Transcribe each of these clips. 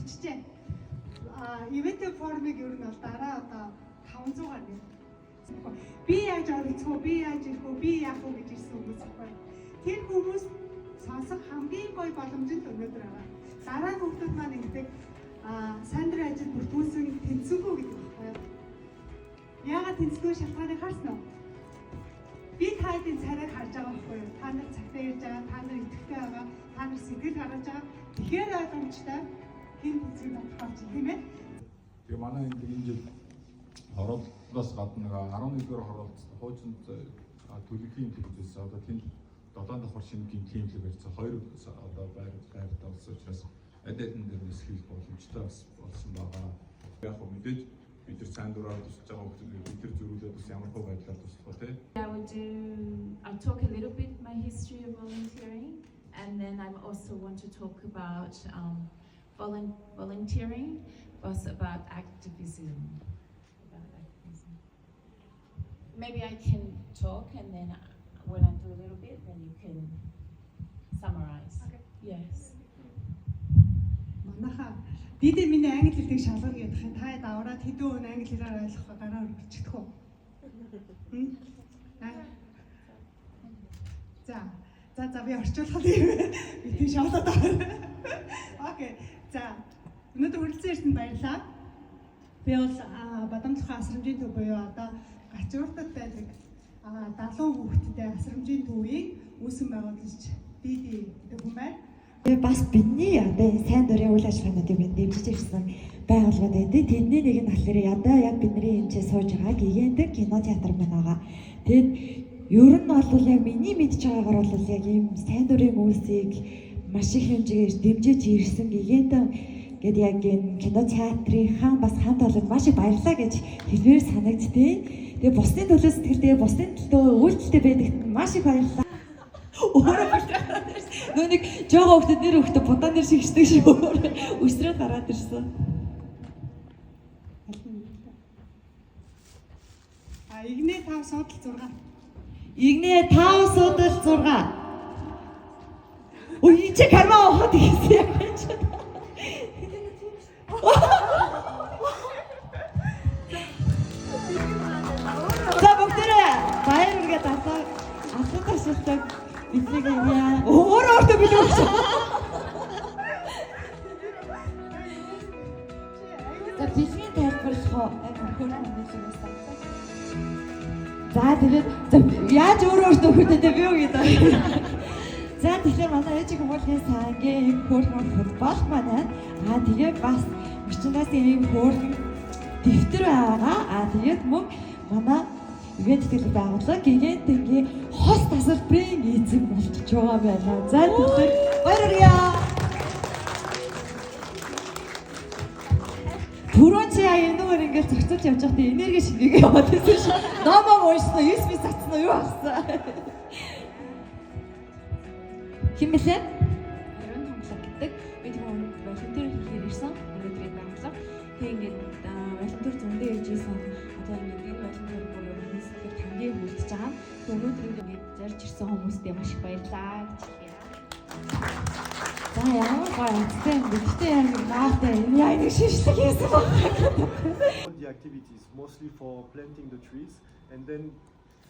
болчихжээ. Ивент формыг ер нь бол дараа одоо 500-аар нэ. Би яаж оролцох вэ? Би яаж ирэх вэ? Би яах вэ гэж ирсэн хүмүүс байна. Тэр хүмүүс сонсох хамгийн гоё боломжтой өнөөдөр байгаа. Дараа нь хүмүүс маань ингэдэг сайн дурын ажил бүртгүүлсэн тэнцвэргүй гэдэг байна. Яагаад тэнцвэргүй шалтгааныг харсан уу? Би таадын царайг харж байгаа байхгүй юу? Та нар цагтаа ирж байгаа, та нар идэвхтэй байгаа, та нар сэтгэл гаргаж байгаа. Тэгэхээр ойлгомжтой хэн тэнцвэрийг авах тийм ээ. Тэгээ манай энэ жил хорооллоос гадна 11-р хороолт хуучин төлөвийн төлөвлөс одоо тэнд 7 давхар шинэ гимтлэг барьц 2 одоо байртаа болсон учраас адилхан дээрээс хийх боломжтой болсон байгаа. Яг хөө мэдээж бид нар сайн дураар тусч байгаа хүмүүс бид нар зөрүүлээд бас ямар хөө байдлаар туслах вэ? I'll talk a little bit my history of volunteering, and then I also want to talk about volunteering, but about activism. Maybe I can talk, and then when I do a little bit, then you can summarize. Okay. Yes. Манаха бид миний англи хэлийг шалгах гэдэг юм. Та даваад хэдэн өн англи хэлээр ойлгох гараар үргэлжлэх үү? За би орчуулах юм. Би шалгаад байна. Окей. За өнөөдөр хүрэлцэн ирсэнд баярлалаа. Би бол Бадамжлах асрамжийн төв буюу одоо Гачууртад байдаг 70 хүүхэдтэй асрамжийн төвийг үүсгэн байгуулагч Диди гэдэг хүн байна. Бас бидний одоо сайн дурын үйл ажиллагаануудыг бид дэмжиж ирсэн байгууллагууд байдаг. Тэдний нэг нь болохоор одоо яг бидний энэ ч сууж байгаа гигантик кино театр маань байгаа. Тэгэд ер нь бол яг миний мэдж байгаагаар бол яг ийм сайн дурын үйлсийг маш их хэмжээгээр дэмжиж ирсэн гигантик гэдэг яг энэ кино театрынхаа бас хамт олонд маш их баярлалаа гэж хэлмээр санагдтыг. Тэгээ бусдын төлөө сэтгэлдээ бусдын төлөө үйлдэлтэй байдагт маш их баярлалаа. Нүг жоо хөвгөд нэр хөвгөд будаан нэр шигшдэг шиг өсрөөд гараад ирсэн. Игнээ 5 судал 6. Игнээ 5 судал 6. Ой чи карма ухаад ирсэн яг гэж. За бүгдээрээ баяр үргээд асуу ташилтаг бидний яа өөрөөртөө билүү гэж. За бидний тайлбарлах хөрөн хэлээс та. За тэгээд яаж өөрөөртөө хөтөдөө би юу гэдэг. За тэгэхээр манай ээжиг хүмүүлийн сангийн хөрөн футбол манай тэгээ бас мерчендаизын хөрөн дэвтэр байгаа. Тэгээд мөн манай ивент төлөв байгууллага гигантикийн хос тасалбарын эзэн болчихж байгаа байна. За тэгэхээр баярлалаа. Түрүүн чи энэгээр ингээд зохицуулж явж байхдаа энерги шингээ яваад байсан шүү. Номоо уншсан, USB цацсан уу юу ахсан. Хин бэлээ? Яран томлог гэдэг. Би тэгвэл волонтер хийхээр ирсэн. Өнөөдрийн байгууллага. Тэг ингээд волонтер зөндөө хийж ийсэн. Одоо ингээд энэ волонтер буюу нийслэлээр хамгийн хүлдэж байгаа. Өнөөдөр ингээд зарж ирсэн хүмүүстээ маш их баярлалаа гэж хэлье. За ямар гоё үстэй мэдтэй яг наатай яа нэг шишдэг хийсэн байна. The activity is mostly for planting the trees and then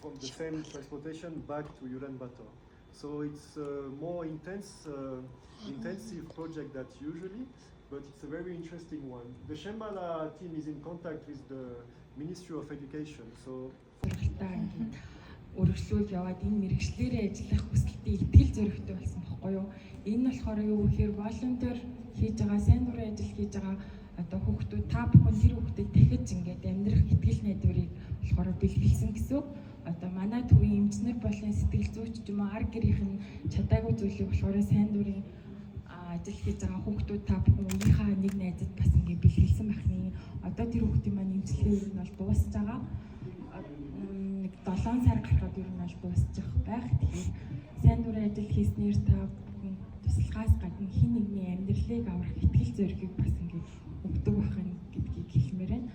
from the same transportation back to Ulaanbaatar. So it's a more intensive project than usually, but it's a very interesting one. The Shambhala team is in contact with the Ministry of Education. So өргөжлүүл яваад энэ мэрэгчлэрээ ажиллах хүсэлтэд итгэл зөрөгтэй болсон байхгүй юу? Энэ болохоор юу гэхээр волонтер хийж байгаа, сайн дурын ажил хийж байгаа одоо хүүхдүүд та бүхэн тэр хүүхдэд дахиж ингээд амьдрах итгэл найдварыг болохоор бэлгэлсэн гэсэн. Одоо манай төвийн эмчнэр болон сэтгэл зүйч ч юм уу ар гэрийнх нь чадаагүй зүйлийг болохоор сайн дурын ажил хийж байгаа хүүхдүүд та бүхэн үеийнхаа нэг найзад бас ингээд бэлгэлсэн байна. Одоо тэр хүүхдийн маань эмчилгээ ер нь бол дуусж байгаа. 7 сар гарахад ер нь бол дуусчих байх. Тэгэхээр сайн дурын ажил хийснээр та бүхэн тусалгаас гадна хин нэгний амьдралыг аврах итгэл зорилгыг бас ингээд өгдөг байх нь гэдгийг хэлмээр байна.